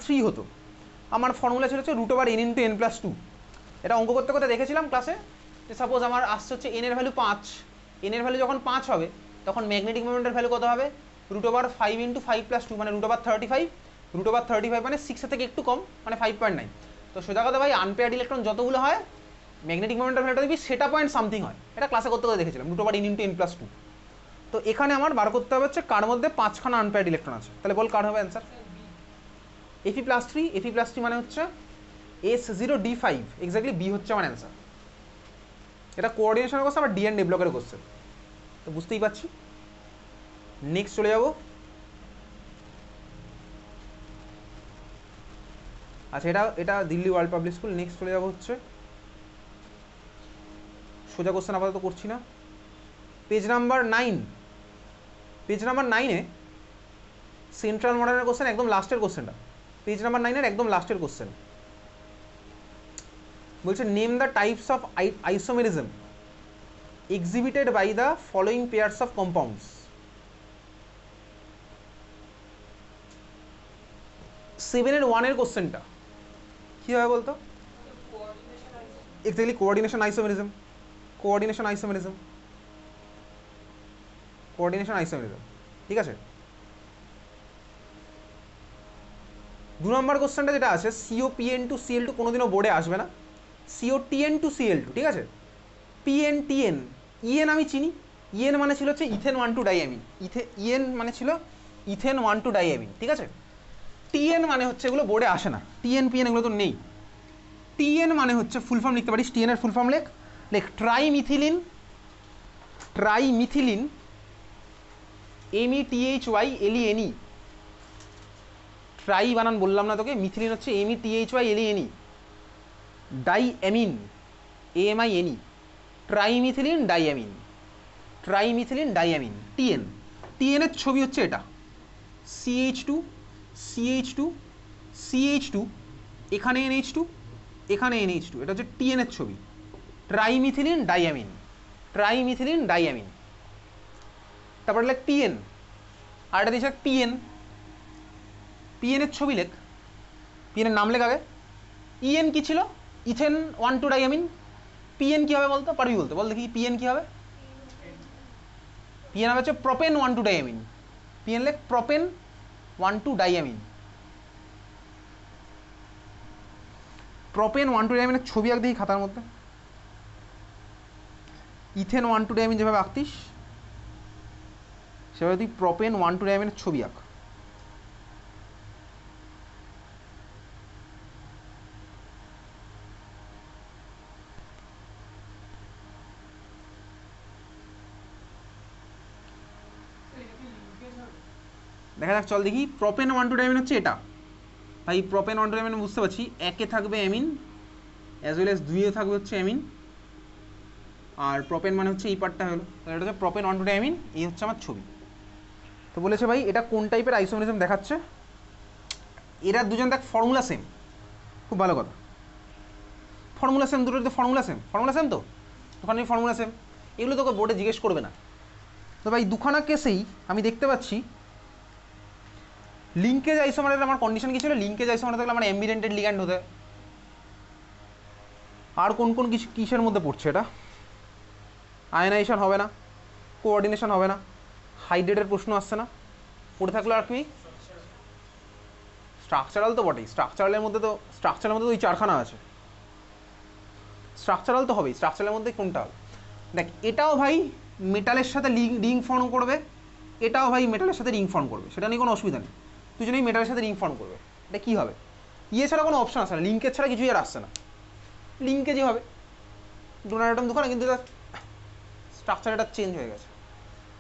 3 হতো, আমার ফর্মুলা ছিল হচ্ছে √n × n+2। এটা অঙ্ক করতে করতে দেখেছিলাম ক্লাসে যে সাপোজ আমার আসছে হচ্ছে n এর ভ্যালু 5, n এর ভ্যালু যখন 5 হবে তখন ম্যাগনেটিক মোমেন্টের ভ্যালু কত হবে, √5 × 5+2 মানে √35, √35 মানে 6 এর থেকে একটু কম মানে 5.9। তো সোজা কথা ভাই আনপেয়ার্ড ইলেকট্রন যতগুলো হয় ম্যাগনেটিক মোমেন্টের ভ্যালুটা দিবি সেটা পয়েন্ট সামথিং হয়, এটা ক্লাসে করতে করতে দেখেছিলাম √n × n+2। তো এখানে আমার বার করতে হবে হচ্ছে কার মধ্যে 5খানা আনপেয়ার্ড ইলেকট্রন আছে, তাহলে বল কার হবে অ্যান্সার? Fe+3 মানে হচ্ছে S0D5, এক্স্যাক্টলি বি হচ্ছে আমার অ্যান্সার। এটা কোঅর্ডিনেশনের কোশ্চেন আবার ডিএনডি ব্লকের কোশ্চেন, তো বুঝতেই পারছি। নেক্সট চলে যাব। আচ্ছা এটা Delhi world public school. Next চলে যাব হচ্ছে সোজা কোশ্চেন আপাতত করছি না, পেজ নাম্বার 9। পেজ নাম্বার 9-এ সেন্ট্রাল মডার্নের কোশ্চেন, একদম লাস্টের কোশ্চেনটা, পেজ নাম্বার 9-এর একদম লাস্টের কোশ্চেন বলছে name the types of isomerism exhibited by the following pairs of compounds. 7-এর 1-এর কোশ্চেনটা কী হবে বলতো? Exactly coordination isomerism, coordination isomerism, coordination isomerism, ঠিক আছে। 2 নম্বর কোশ্চেনটা যেটা আছে COPN2Cl2 কোনোদিনও বোর্ডে আসবে না, COTN2Cl2, ঠিক আছে। PNTN, EN আমি চিনি, EN মানে ছিল হচ্ছে ইথেন 1,2 ডাইঅ্যামিন, EN মানে ছিল ইথেন 1,2 ডাইঅ্যামিন, ঠিক আছে। TN মানে হচ্ছে এগুলো বোর্ডে আসে না, TN PN এগুলো তো নেই। TN মানে হচ্ছে ফুল ফর্ম লিখতে পারিস, TN এর ফুল ফর্ম লেখ ট্রাইমিথিলিন, ট্রাইমিথিলিন METHYLENE, ট্রাই বানান বললাম না তোকে, মিথিলিন হচ্ছে METHYLENE, diamine AMINE, trimethylene diamine, trimethylene diamine, TN। TN এর ছবি হচ্ছে এটা, CH2 CH2 CH2, এখানে NH2 এখানে NH2, এটা হচ্ছে TN এর ছবি, ট্রাইমিথিলিন ডাইঅ্যামিন, ট্রাইমিথিলিন ডাইঅ্যামিন। তারপর লেখ PN, আর এটা দিয়েছে PN, PN এর ছবি লেখ, PN এর নাম লেখ আগে। EN কি ছিল? Ethane 1,2 diamine. PN কি হবে বলতো, পারবি বলতে? বল দেখি PN কি হবে। PN হবে হচ্ছে প্রোপেন 1,2 ডাইঅ্যামিন, PN লেখ প্রোপেন 1,2 ডাইঅ্যামিন, প্রোপেন 1,2 ডাইঅ্যামিনের ছবি আঁক দেখি খাতার মধ্যে। ইথেন 1,2 ডাইঅ্যামিন যেভাবে আঁকতিস সেভাবে তুই প্রোপেন 1,2 ডাইঅ্যামিনের ছবি আঁক। দেখা যাক, চল দেখি। প্রোপেন 1,2 ডাইঅ্যামিন হচ্ছে এটা ভাই, প্রোপেন 1,2 ডাইঅ্যামিন বুঝতে পারছি, 1-এ থাকবে অ্যামিন অ্যাজ ওয়েল এস 2-এ থাকবে হচ্ছে অ্যামিন, আর প্রোপেন মানে হচ্ছে এই পার্টটা হলো, তাহলে এটা হচ্ছে প্রোপেন 1,2 ডাইঅ্যামিন, এই হচ্ছে আমার ছবি। তো বলেছে ভাই এটা কোন টাইপের আইসোমেরিজম দেখাচ্ছে, এরা দুজন দেখ ফর্মুলা সেম, খুব ভালো কথা, ফর্মুলা সেম, দুটোর তো ফর্মুলা সেম, ফর্মুলা সেম, তো ওখানে ফর্মুলা সেম, এগুলো তোকে বোর্ডে জিজ্ঞেস করবে না। তো ভাই দুখানা কেসেই আমি দেখতে পাচ্ছি লিঙ্কেজ আইসোমারের আমার কন্ডিশন কি ছিল, লিঙ্কেজ আইসোমার থাকলে আমার অ্যাম্বিডেন্টেড লিগ্যান্ড হতে। আর কোন কোন কিসের মধ্যে পড়ছে এটা? আয়নাইজেশন হবে না, কোঅর্ডিনেশন হবে না, হাইড্রেটের প্রশ্ন আসছে না, পড়ে থাকলো আর কি স্ট্রাকচারাল, তো বটেই, স্ট্রাকচারালের মধ্যে তো ওই 4খানা আছে, স্ট্রাকচারাল তো হবেই, স্ট্রাকচারের মধ্যে কোনটা হবে দেখ। এটাও ভাই মেটালের সাথে রিং ফর্ম করবে, এটাও ভাই মেটালের সাথে রিং ফর্ম করবে, সেটা নিয়ে কোনো অসুবিধা নেই, দুজনেই মেটালের সাথে রিং ফর্ম করবে। এটা কী হবে, ইয়ে ছাড়া কোনো অপশন আসে না, লিঙ্কেজ ছাড়া কিছুই আর আসছে না, লিঙ্কেজই হবে। ডোনার অ্যাটম দুখানা, কিন্তু এটা স্ট্রাকচার এটা চেঞ্জ হয়ে গেছে,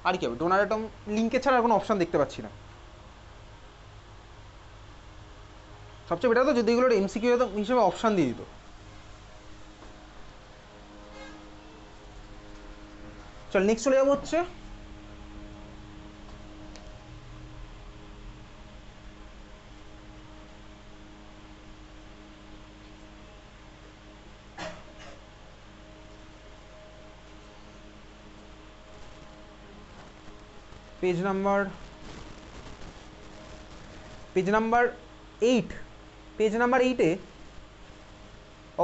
আর কি হবে, ডোনার অ্যাটম লিঙ্কেজ ছাড়া আর কোনো অপশন দেখতে পাচ্ছি না। সবচেয়ে বেটার তো যদি এগুলোর MCQ হিসেবে অপশান দিয়ে দিত। চল নেক্সট চলে যাবো হচ্ছে পেজ নাম্বার 8। পেজ নাম্বার 8-এ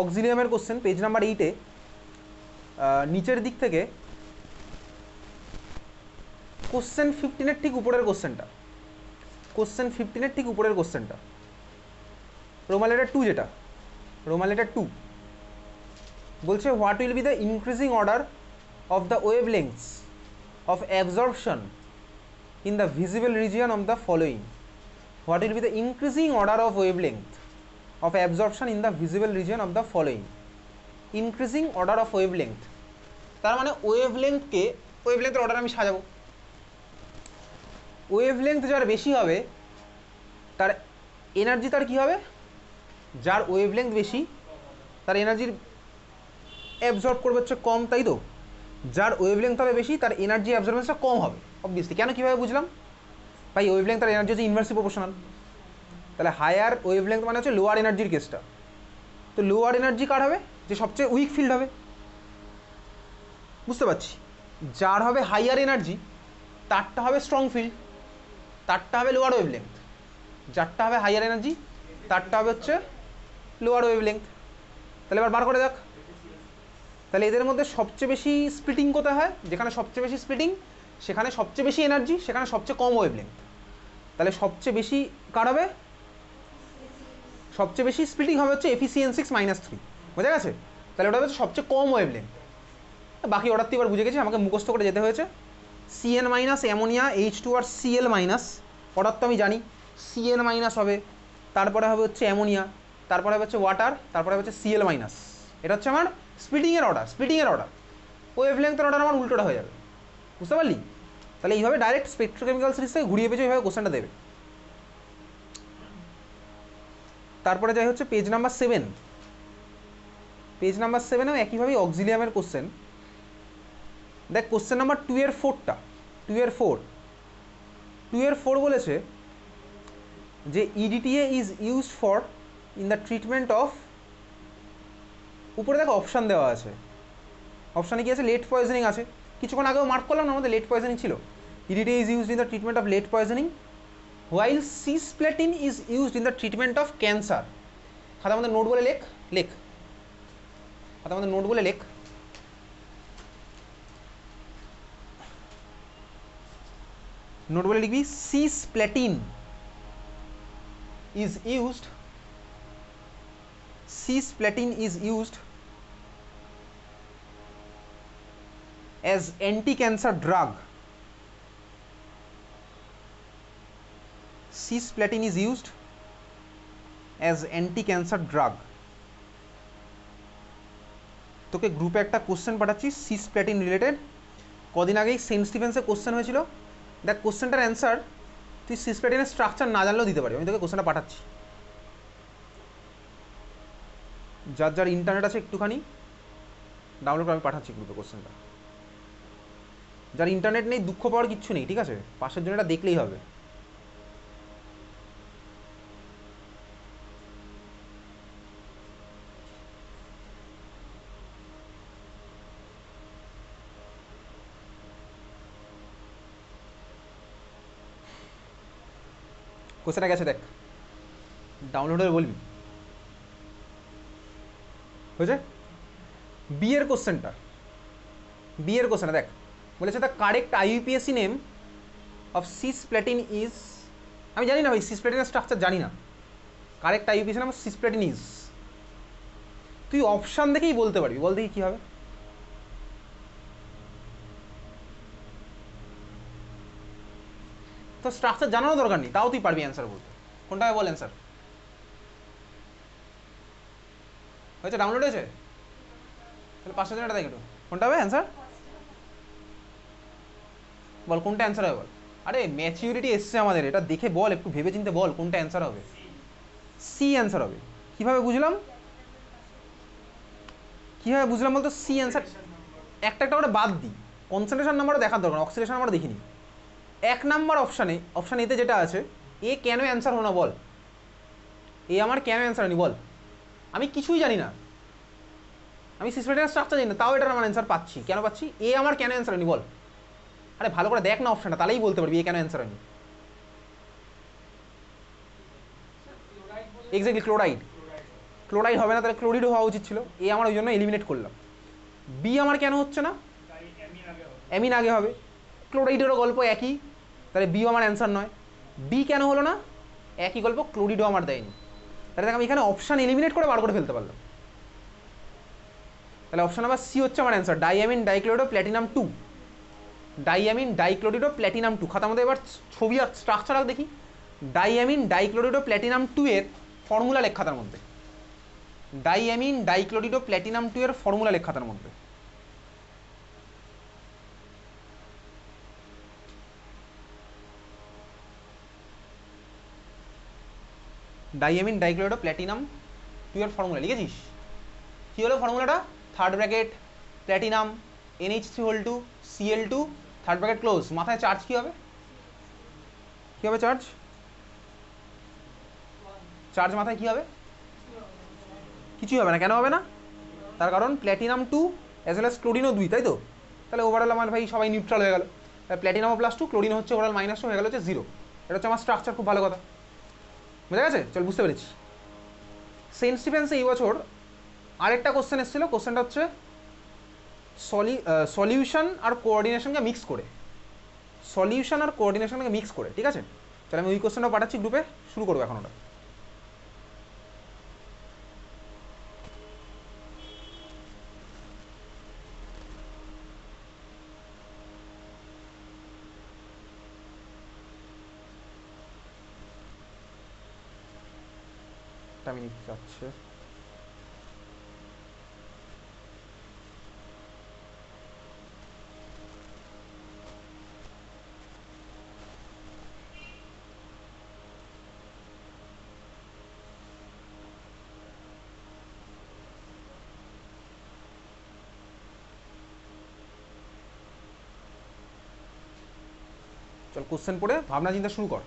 অক্সিলিয়ামের কোশ্চেন, পেজ নাম্বার 8-এ নিচের দিক থেকে কোশ্চেন 15-এর ঠিক উপরের কোশ্চেনটা, কোশ্চেন 15-এর ঠিক উপরের কোশ্চেনটা, রোমান লেটার 2, যেটা রোমান লেটার 2 বলছে what will be the increasing order of the wave lengths of absorption in the visible region of the following. What will be the increasing order of wave length of absorption in the visible region of the following. Increasing order of wave length, তার মানে wave লেংথকে, wave লেংথের অর্ডার আমি সাজাবো। Wave length যার বেশি হবে তার এনার্জি তার কী হবে, যার ওয়েভ লেংথ বেশি তার এনার্জির অ্যাবজর্ব করবে হচ্ছে কম, তাই তো? যার ওয়েভ লেংথ হবে বেশি তার এনার্জি অ্যাবজর্বেন্সটা কম হবে অবভিয়াসলি। কেন, কীভাবে বুঝলাম? ভাই ওয়েভ লেংথ তার এনার্জি হচ্ছে ইনভার্সলি প্রপোর্শনাল। তাহলে হায়ার ওয়েভ লেংথ মানে হচ্ছে লোয়ার এনার্জির কেসটা। তো লোয়ার এনার্জি কার হবে, যে সবচেয়ে উইক ফিল্ড হবে, বুঝতে পারছি। যার হবে হাইয়ার এনার্জি তারটা হবে স্ট্রং ফিল্ড, তারটা হবে লোয়ার ওয়েভ লেংথ। যারটা হবে হাইয়ার এনার্জি তারটা হবে হচ্ছে লোয়ার ওয়েভ লেংথ। তাহলে এবার বার করে দেখ, তাহলে এদের মধ্যে সবচেয়ে বেশি স্প্লিটিং কোথায় হয়? যেখানে সবচেয়ে বেশি স্প্লিটিং সেখানে সবচেয়ে বেশি এনার্জি, সেখানে সবচেয়ে কম ওয়েভ লেংথ। তাহলে সবচেয়ে বেশি কার হবে? সবচেয়ে বেশি স্প্লিটিং হবে হচ্ছে Fe(n6-3), বোঝা গেছে? তাহলে ওটা হচ্ছে সবচেয়ে কম ওয়েভ লেংথ। বাকি অর্ডার তো এবার বুঝে গেছি, আমাকে মুখস্থ করে যেতে হয়েছে। Cn- অ্যামোনিয়া, H2 আর Cl-, অর্ডার তো আমি জানি। Cn- হবে, তারপরে হবে হচ্ছে অ্যামোনিয়া, তারপরে হবে হচ্ছে ওয়াটার, তারপরে হচ্ছে Cl-। এটা হচ্ছে আমার স্প্লিটিংয়ের অর্ডার, স্প্লিটিংয়ের অর্ডার। ওয়েভ লেংথের অর্ডার আমার উল্টোটা হয়ে যাবে, বুঝতে পারলি? তাহলে এইভাবে ডাইরেক্ট স্পেকট্রোকেমিক্যাল সিরিজ থেকে ঘুরিয়ে পেঁচে এইভাবে কোশ্চেনটা দেবে। তারপরে যাই হচ্ছে পেজ নাম্বার 7। পেজ নাম্বার 7-এও একইভাবেই অক্সিলিয়ামের কোশ্চেন। দেখ কোশ্চেন নাম্বার 2-এর 4টা, 2-এর 4 বলেছে যে EDTA is used for in the treatment of, উপরে দেখো অপশান দেওয়া আছে, অপশানে কি আছে? লেট পয়জনিং আছে। কিছুক্ষণ আগেও মার্ক করলাম না, আমাদের লেট পয়জনিং ছিল। EDTA is used in the treatment of lead poisoning, while cisplatin is used in the treatment of cancer. খাতা আমাদের নোট বলে লেখ, লেখ খাতা আমাদের নোট বলে লেখ। নোট বলে লিখবি cisplatin is used, cisplatin is used as anti-cancer drug. Cisplatin is used as anti-cancer drug. তোকে গ্রুপে একটা কোশ্চেন পাঠাচ্ছি সিসপ্লেটিন রিলেটেড। কদিন আগেই সেন্ট স্টিফেন্সে কোশ্চেন হয়েছিল। দেখ কোশ্চেনটার অ্যান্সার তুই সিসপ্লেটিনের স্ট্রাকচার না জানলেও দিতে পারবি। আমি তোকে কোশ্চেনটা পাঠাচ্ছি। যার যার ইন্টারনেট আছে একটুখানি ডাউনলোড করে আমি পাঠাচ্ছি গ্রুপে কোশ্চেনটা। যার ইন্টারনেট নেই দুঃখ পাওয়ার কিচ্ছু নেই, ঠিক আছে? পাশের জন্য এটা দেখলেই হবে। কোশ্চেনটা গেছে দেখ, ডাউনলোড হয়ে বলবি হয়েছে। বিয়ের কোশ্চেনটা, বিয়ের কোশ্চেনটা দেখ বলেছে the correct IUPAC name of cisplatin is, আমি জানি না ভাই সিসপ্লেটিনের স্ট্রাকচার জানি না। Correct IUPAC name of cisplatin is, তুই অপশান দেখেই বলতে পারবি, বল দেখি কী হবে। তো স্ট্রাকচার জানানো দরকার নেই, তাও তুই পারবি অ্যান্সার বলতে। কোনটা হবে বল অ্যান্সার? হয়েছে, ডাউনলোড হয়েছে? তাহলে 500 জনটা দেখ একটু, কোনটা হবে অ্যান্সার বল, কোনটা অ্যান্সার হবে বল। আরে ম্যাচিউরিটি এসছে আমাদের, এটা দেখে বল, একটু ভেবে চিন্তে বল কোনটা অ্যান্সার হবে। সি অ্যান্সার হবে। কীভাবে বুঝলাম, কীভাবে বুঝলাম বলতো? সি অ্যান্সার একটা একটা করে বাদ দিই, কনসেন্ট্রেশন নাম্বারও দেখার দরকার, অক্সিডেশন নাম্বারও দেখিনি। 1 নাম্বার অপশানে, অপশান এতে যেটা আছে, এ কেন অ্যান্সার হলো না বল? এ আমার কেন অ্যান্সার হয়নি বল? আমি কিছুই জানি না, আমি সিসপ্লেটিনের স্ট্রাকচার জানি না, তাও এটার আমার অ্যান্সার পাচ্ছি। কেন পাচ্ছি? এ আমার কেন অ্যান্সার হয়নি বল? আরে ভালো করে দেখ না অপশানটা, তাহলেই বলতে পারবি এ কেন অ্যান্সার হয়নি। এক্স্যাক্টলি ক্লোরাইড, ক্লোরাইড হবে না, তাহলে ক্লোরিডও হওয়া উচিত ছিল। এ আমার ওই জন্য এলিমিনেট করলাম। বি আমার কেন হচ্ছে না, অ্যামিন আগে হবে, ক্লোরাইডেরও গল্প একই, তাহলে বিও আমার অ্যান্সার নয়। বি কেন হলো না, একই গল্প, ক্লোরিডও আমার দেয়নি, তাহলে আমি এখানে অপশান এলিমিনেট করে বার করে ফেলতে পারলাম। তাহলে অপশন নাম্বার সি হচ্ছে আমার answer, diammine dichlorido platinum 2। Diammine dichlorido platinum 2 খাতার মধ্যে এবার ছবি আর স্ট্রাকচার দেখি। ডাইঅ্যামিন ডাইক্লোরিডো প্ল্যাটিনাম 2 এর ফর্মুলা লেখ খাতার মধ্যে, ডাইঅ্যামিন ডাইক্লোরিডো প্ল্যাটিনাম 2 এর ফর্মুলা লেখ খাতার মধ্যে। ডাইঅ্যামিন ডাইক্লোরিডো প্ল্যাটিনাম 2 এর ফর্মুলা লিখেছিস? কি হলো ফর্মুলাটা? Third bracket platinum NH3 Cl2 third bracket close, মাথায় চার্জ কি হবে, কি হবে চার্জ, চার্জ মাথায় কি হবে, কিছুই হবে না। কেন হবে না? তার কারণ প্ল্যাটিনাম 2 অ্যাজ ওয়েল অ্যাজ ক্লোরিনও 2, তাই তো? তাহলে ওভারঅল আমার ভাই সবাই নিউট্রাল হয়ে গেল, প্ল্যাটিনামও +2, ক্লোরিন হচ্ছে ওভারঅল -2 হয়ে গেল হচ্ছে 0। এটা হচ্ছে আমার স্ট্রাকচার, খুব ভালো কথা, বুঝা গেছে? চল বুঝতে পেরেছি। সেন্ট স্টিফেন্সে এই বছর আরেকটা কোশ্চেন এসেছিল, কোশ্চেনটা হচ্ছে সলিউশন আর কোঅর্ডিনেশনকে মিক্স করে, সলিউশন আর কোঅর্ডিনেশনকে মিক্স করে, ঠিক আছে? তাহলে আমি ওই কোশ্চেনটা পাঠাচ্ছি গ্রুপে, শুরু করবো এখন ওটা। আমি নিতে চাচ্ছি চল কোশ্চেন পড়ে ভাবনা চিন্তা শুরু কর।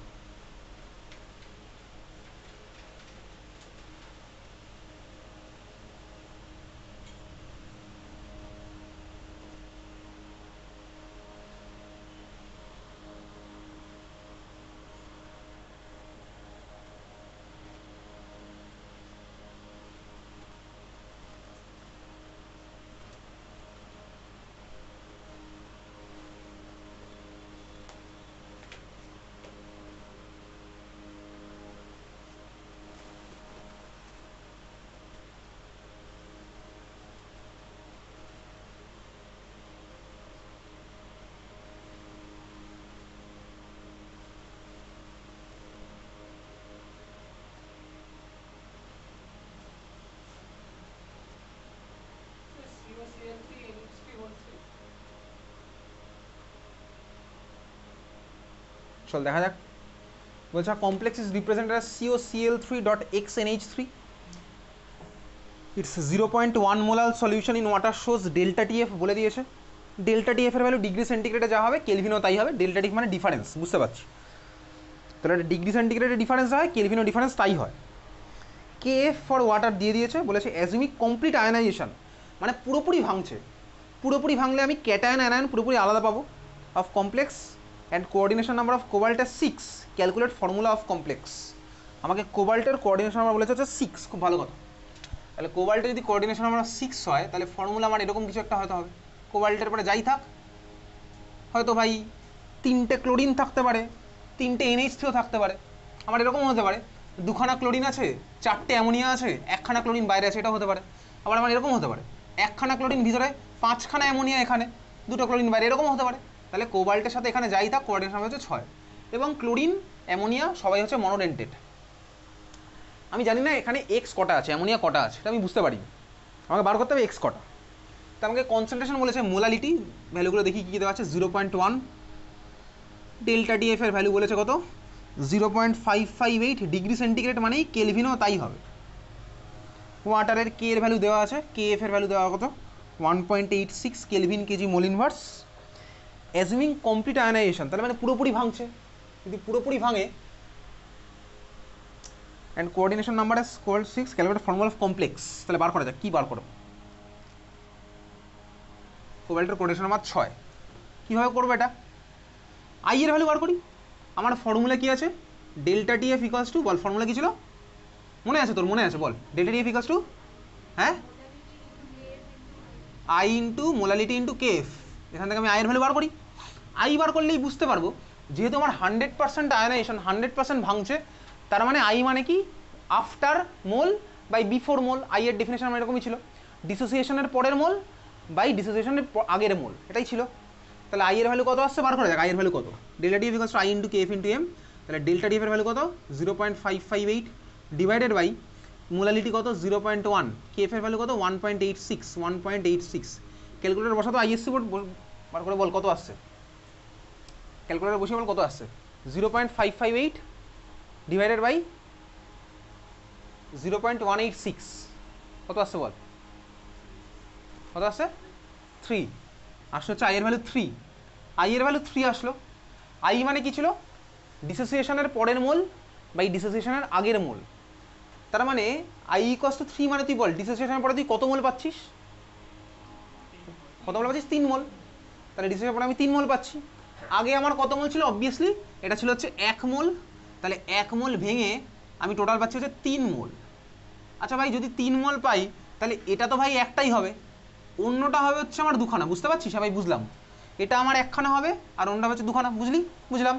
চল দেখা যাক। বলছে complex is represented as COCl3.xNH3, it's 0.1 molar solution in water shows delta TF বলে দিয়েছে। ডেল্টা TF এর ভ্যালু ডিগ্রি সেন্টিগ্রেডে যা হবে কেলভিনও তাই হবে। ডেল্টা TF মানে ডিফারেন্স, বুঝতে পারছি? তাহলে ডিগ্রি সেন্টিগ্রেডে ডিফারেন্স হয়, কেলভিনও ডিফারেন্স তাই হয়। KF ফর ওয়াটার দিয়ে দিয়েছে, বলেছে অ্যাজুমিং কমপ্লিট আয়নাইজেশন, মানে পুরোপুরি ভাঙছে, পুরোপুরি ভাঙলে আমি ক্যাটায়ন অ্যানায়ন পুরোপুরি আলাদা পাবো। Of complex and coordination number of cobalt 6, calculate formula of complex. আমাকে কোবাল্টের কোঅর্ডিনেশন নাম্বার বলেছে হচ্ছে 6, খুব ভালো কথা। তাহলে কোবাল্টের যদি কোঅর্ডিনেশন নাম্বার 6 হয়, তাহলে ফর্মুলা আমার এরকম কিছু একটা হয়তো হবে। কোবাল্টের পরে যাই থাক, হয়তো ভাই 3টে ক্লোরিন থাকতে পারে, 3টে NH3 থাকতে পারে, আমার এরকম হতে পারে 2খানা ক্লোরিন আছে, 4টে অ্যামোনিয়া আছে, 1খানা ক্লোরিন বাইরে আছে, এটাও হতে পারে। আবার আমার এরকম হতে পারে 1খানা ক্লোরিন ভিতরে, 5খানা অ্যামোনিয়া এখানে, 2টো ক্লোরিন বাইরে, এরকম হতে পারে। তাহলে কোবাল্টের সাথে এখানে যাই থাক কোঅর্ডিনেশন নাম্বার হচ্ছে 6, এবং ক্লোরিন অ্যামোনিয়া সবাই হচ্ছে মনোডেন্টেড। আমি জানি না এখানে এক্স কটা আছে, অ্যামোনিয়া কটা আছে, এটা আমি বুঝতে পারিনি, আমাকে বার করতে হবে এক্স কটা। তা আমাকে কনসেন্ট্রেশন বলেছে, মোলালিটি ভ্যালুগুলো দেখি কী কী দেওয়া আছে। 0.1, ডেল্টা TF এর ভ্যালু বলেছে কত, 0.558 ডিগ্রি সেন্টিগ্রেড, মানেই কেলভিনও তাই হবে। ওয়াটারের কে এর ভ্যালু দেওয়া আছে, KF এর ভ্যালু দেওয়া কত, 1.86 kelvin kg mole inverse. Assuming complete ionization, তাহলে মানে পুরোপুরি ভাঙছে, যদি পুরোপুরি ভাঙে, and coordination number is equal 6, calculate formula of complex. তাহলে বার করা যাক, কী বার করো? কোবাল্টের কোঅর্ডিনেশন নাম্বার 6, কীভাবে করবো এটা? আই এর ভ্যালু বার করি। আমার ফর্মুলা কি আছে, delta TF equals to, ball formula কি ছিল, মনে আছে তোর? মনে আছে বল। ডেল্টা ডিএফ ইকুয়ালস টু, হ্যাঁ, I into molality into KF. এখান থেকে আমি আয়ের ভ্যালু বার করি। আই বার করলেই বুঝতে পারবো যেহেতু আমার 100% আয়নাইজেশন, 100% ভাঙছে, তার মানে আই মানে কি after mole by before mole. I এর ডেফিনেশন আমার এরকমই ছিল, ডিসোসিয়েশনের পরের মোল বাই ডিসোসিয়েশনের আগের মোল, এটাই ছিল। তাহলে আই এর ভ্যালু কত আসছে বার করে দেখ। আই এর ভ্যালু কত? Delta DF equals to i into KF into M. তাহলে ডেল্টা ডিএফ এর ভ্যালু কত? 0.558 ডিভাইডেড বাই মোলালিটি কত? 0.1, কেএফ এর ভ্যালু কত? 1.86। ক্যালকুলেটর বসাতো, আইএসসি বোর্ড বার করে বল কত আসছে। ক্যালকুলেটর বসিয়ে বল কত আসছে। 0.558 ডিভাইডেড বাই 0.186 কত আসছে বল? কত আসছে? 3 আসলে হচ্ছে। আই এর ভ্যালু 3, আই এর ভ্যালু 3 আসলো। আই মানে কি ছিল? ডিসোসিয়েশনের পরের মোল বাই ডিসোসিয়েশনের আগের মোল। তার মানে আই ইকুয়ালস টু 3 মানে তুই বল ডিসোসিয়েশনের পরে তুই কত মোল পাচ্ছিস? কত মোল পাচ্ছিস? 3 মোল। তাহলে ডিসোসিয়েশনের পরে আমি 3 মোল পাচ্ছি। আগে আমার কত মোল ছিল? অবভিয়াসলি এটা ছিল হচ্ছে 1 মোল। তাহলে 1 মোল ভেঙে আমি টোটাল পাচ্ছি হচ্ছে 3 মোল। আচ্ছা ভাই, যদি 3 মোল পাই তাহলে এটা তো ভাই একটাই হবে, অন্যটা হবে হচ্ছে আমার দুখানা। বুঝতে পারছিস? সবাই বুঝলাম। এটা আমার একখানা হবে আর অন্যটা হচ্ছে দুখানা। বুঝলি? বুঝলাম।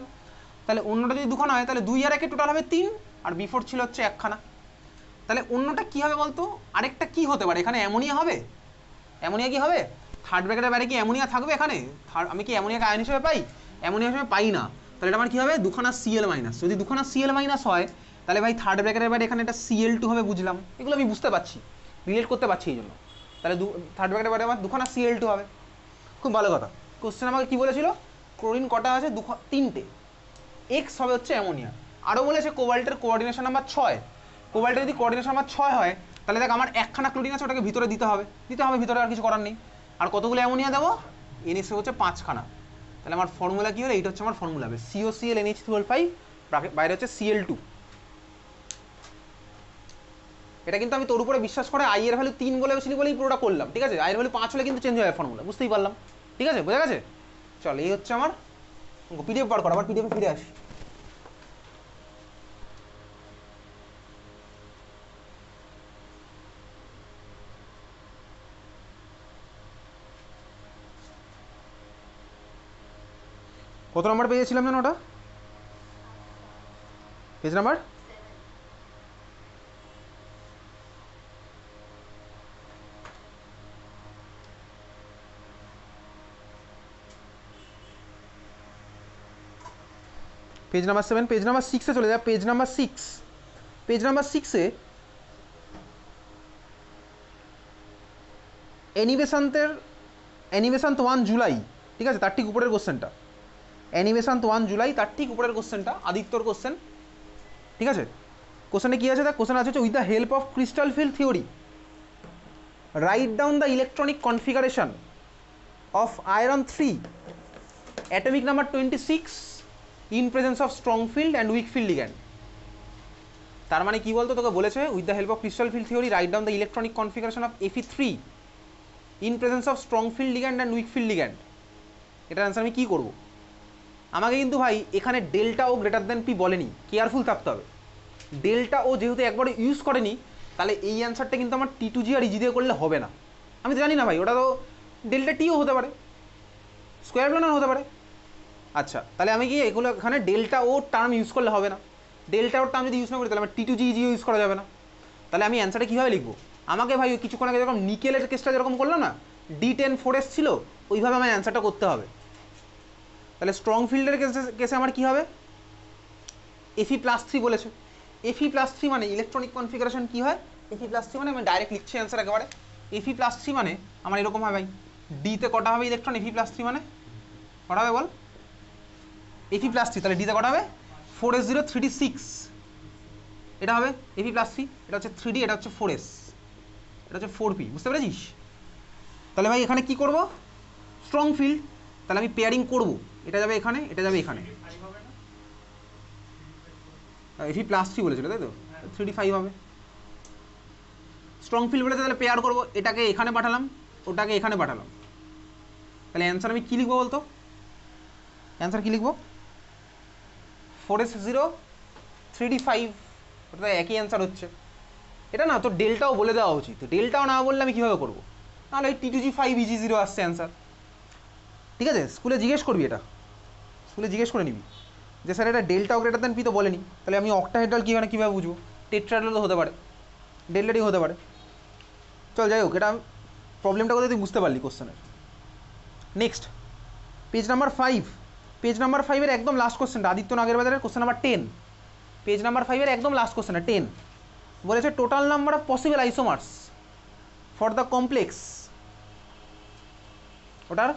তাহলে অন্যটা যদি দুখানা হয় তাহলে 2 আর 1 টোটাল হবে 3, আর বিফোর ছিল হচ্ছে একখানা। তাহলে অন্যটা কি হবে বলতো? আরেকটা কি হতে পারে? এখানে অ্যামোনিয়া হবে। অ্যামোনিয়া কি হবে? থার্ড ব্র্যাকেটের বাইরে কি অ্যামোনিয়া থাকবে এখানে? আমি কি অ্যামোনিয়াকে আয়ন হিসেবে পাই? অ্যামোনিয়া হিসেবে পাই না। তাহলে এটা আমার কি হবে? দুখানা সিএল মাইনাস। যদি দুখানা সিএল মাইনাস হয় তাহলে ভাই থার্ড ব্র্যাকেটের বাইরে এখানে একটা Cl2 হবে। বুঝলাম, এগুলো আমি বুঝতে পারছি, রিলেট করতে পারছি এই জন্য। তাহলে থার্ড ব্র্যাকেটের বাইরে আমার দুখানা Cl2 হবে। খুব ভালো কথা। কোশ্চেন আমাকে কি বলেছিল? ক্লোরিন কটা আছে? 3টে। এক্স হবে হচ্ছে অ্যামোনিয়া। আরও বলেছে কোবাল্টের কোঅর্ডিনেশন নাম্বার 6। কোবাল্টের যদি কোঅর্ডিনেশন নাম্বার 6 হয় তাহলে দেখ আমার একখানা ক্লোরিন আছে, ওটাকে ভিতরে দিতে হবে ভিতরে, আর কিছু করার নেই। আর কতগুলো অ্যামোনিয়া দেবো? এনএসএ হচ্ছে 5খানা। তাহলে আমার ফর্মুলা কি হলো? এইটা হচ্ছে আমার ফর্মুলা হবে COCl NH12 বাইরে হচ্ছে Cl2। এটা কিন্তু আমি তোর উপরে বিশ্বাস করে আই এর ভ্যালু 3 বলেছিলি বলেই পুরোটা করলাম। ঠিক আছে? আই এর ভ্যালু 5 হলে কিন্তু চেঞ্জ হয়ে ফর্মুলা। বুঝতেই পারলাম। ঠিক আছে? বোঝা গেছে? চল, এই হচ্ছে আমার পিডিএফ বার কর। আবার পিডিএফে ফিরে আসি। কত নাম্বার পেয়েছিলাম যেন ওটা? Page number page number 7, page number 6-এ চলে যায়। পেজ নাম্বার 6-এ অ্যানিমেশান্ত 1 জুলাই, ঠিক আছে, তার ঠিক উপরের কোশ্চেনটা। অ্যানিমেশান্ত 1 জুলাই তার ঠিক উপরের কোশ্চেনটা, আদিত্যর কোশ্চেন। ঠিক আছে? কোশ্চেনে কি আছে? দেখ, কোশ্চেন আছে হচ্ছে with the help of crystal field theory write down the electronic configuration of iron 3 atomic number 26 in presence of strong field and weak field ligand. তার মানে কি বলতো? তোকে বলেছে with the help of crystal field theory write down the electronic configuration of Fe3 in presence of strong field ligand and weak field ligand. এটার answer আমি কী করবো? আমাকে কিন্তু ভাই এখানে ডেল্টা ও গ্রেটার দেন পি বলেনি, কেয়ারফুল থাকতে হবে। ডেল্টা ও যেহেতু একবারে ইউজ করেনি, তাহলে এই অ্যান্সারটা কিন্তু আমার T2G আর ইজি দিয়ে করলে হবে না। আমি তো জানি না ভাই, ওটা তো ডেল্টা টিও হতে পারে, স্কোয়ার প্ল্যানার হতে পারে। আচ্ছা, তাহলে আমি কি এগুলো এখানে ডেল্টা ও টার্ম ইউজ করলে হবে না? ডেল্টা ও টার্ম যদি ইউজ না করি তাহলে আমার T2G ইজিও ইউজ করা যাবে না। তাহলে আমি অ্যান্সারটা কীভাবে লিখবো? আমাকে ভাই ওই কিছুক্ষণ আগে যেরকম নিকেলের কেসটা যেরকম করলাম না, D10 ছিল, ওইভাবে আমার অ্যান্সারটা করতে হবে। তাহলে স্ট্রং ফিল্ডের কেসে আমার কী হবে? Fe+3 বলেছে। Fe+3 মানে ইলেকট্রনিক কনফিগারেশন কী হয়? Fe+3 মানে আমি ডাইরেক্ট লিখছি অ্যান্সার একেবারে। Fe+3 মানে আমার এরকম হয় ভাই, ডিতে কটা হবে ইলেকট্রন? Fe+3 মানে কটা হবে বল? Fe+3, তাহলে ডিতে কটা হবে? 4s0 3d6, এটা হবে Fe+3। এটা হচ্ছে 3d, এটা হচ্ছে 4s, এটা হচ্ছে 4p। বুঝতে পেরেছিস? তাহলে ভাই এখানে কি করব? Strong field. তাহলে আমি পেয়ারিং করব, এটা যাবে এখানে, এটা যাবে এখানে। Fe+3 বলেছিল তাই তো? 3d5 হবে। স্ট্রং ফিল্ড বলেছে, তাহলে পেয়ার করবো, এটাকে এখানে পাঠালাম, ওটাকে এখানে পাঠালাম। তাহলে অ্যান্সার আমি কী লিখবো বলতো? অ্যান্সার কী লিখবো? 4s0 3d5, ওটা একই অ্যান্সার হচ্ছে। এটা না তো ডেল্টাও বলে দেওয়া উচিত, ডেল্টাও না বললে আমি কীভাবে করবো? নাহলে এই T2G5EG0 আসছে অ্যান্সার। ঠিক আছে, স্কুলে জিজ্ঞেস করবি, এটা স্কুলে জিজ্ঞেস করে নিবি যে স্যার এটা ডেল্টাও গ্রেটার দেন পি তো বলেনি, তাহলে আমি অক্টাহেড্রাল কীভাবে বুঝবো? টেট্রাহেড্রাল তো হতে পারে, ডেল্টাটি হতে পারে। চল যাই হোক, এটা প্রবলেমটা কোথায় তুই বুঝতে পারলি কোশ্চেনের। Next page number 5, page number 5-এর একদম লাস্ট কোশ্চেনটা, আদিত্য নাগেরবাজারের কোশ্চেন নাম্বার 10, পেজ নাম্বার 5-এর একদম লাস্ট কোশ্চেনটা 10 বলেছে total number of possible isomers for the complex, ওটার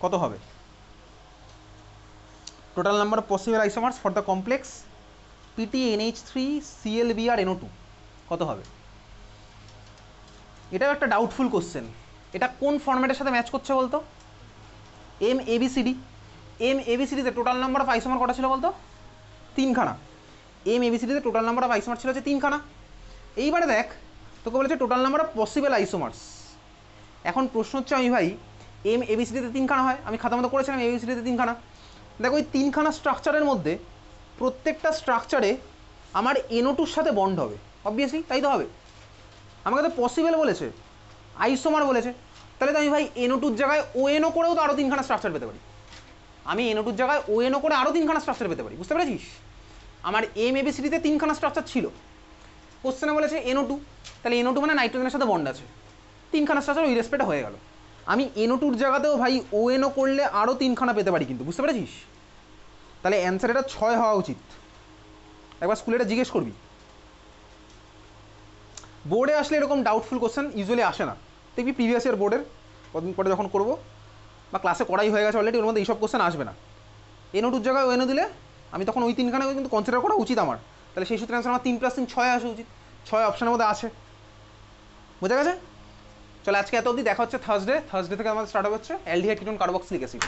কত হবে? Total number of possible isomers for the complex PTNH3ClBr NO2 কত হবে? এটাও একটা ডাউটফুল কোশ্চেন। এটা কোন ফরম্যাটের সাথে ম্যাচ করছে বলতো? MABCD, MABCDতে টোটাল নাম্বার অফ আইসোমার কটা ছিল বলতো? 3খানা। MABCDতে টোটাল নাম্বার অফ আইসোমার ছিল হচ্ছে 3খানা। এইবারে দেখ, তোকে বলেছে total number of possible isomers. এখন প্রশ্ন হচ্ছে আমি ভাই MABCDতে 3খানা হয়, আমি খাতা মতো করেছিলাম MABCDতে 3খানা। দেখো ওই 3খানা স্ট্রাকচারের মধ্যে প্রত্যেকটা স্ট্রাকচারে আমার NO2-র সাথে বন্ড হবে, অবভিয়াসলি তাই তো হবে। আমাকে তো পসিবল বলেছে, আইসোমার বলেছে, তাহলে তো আমি ভাই NO2-র জায়গায় ONO করেও তো আরও 3খানা স্ট্রাকচার পেতে পারি। আমি NO2-র জায়গায় ONO করে আরও 3খানা স্ট্রাকচার পেতে পারি, বুঝতে পেরেছিস? আমার MABCDতে 3খানা স্ট্রাকচার ছিল, কোশ্চেনে বলেছে NO2, তাহলে NO2 মানে নাইট্রোজেনের সাথে বন্ড আছে, 3খানা স্ট্রাকচার ওই রেসপেক্টে হয়ে গেল। আমি NO2-র জায়গাতেও ভাই ONO করলে আরও 3খানা পেতে পারি কিন্তু, বুঝতে পেরেছিস? তাহলে অ্যান্সার এটা 6 হওয়া উচিত। একবার স্কুলে এটা জিজ্ঞেস করবি। বোর্ডে আসলে এরকম ডাউটফুল কোশ্চেন ইউজুয়ালি আসে না, দেখবি প্রিভিয়াস ইয়ার বোর্ডের কদিন পরে যখন করবো বা ক্লাসে করাই হয়ে গেছে অলরেডি, ওর মধ্যে এইসব কোশ্চেন আসবে না। NO2-র জায়গায় ONO দিলে আমি তখন ওই 3খানাকে কিন্তু কনসিডার করা উচিত আমার, তাহলে সেই সূত্রে অ্যান্সার আমার 3 + 3 6 আসা উচিত। 6 অপশানের মধ্যে আছে, বোঝা গেছে? চলো আজকে এত অবধি, দেখা হচ্ছে থার্সডে থেকে আমাদের স্টার্ট হচ্ছে অ্যালডিহাইড কিটোন কার্বক্সিলিক অ্যাসিড।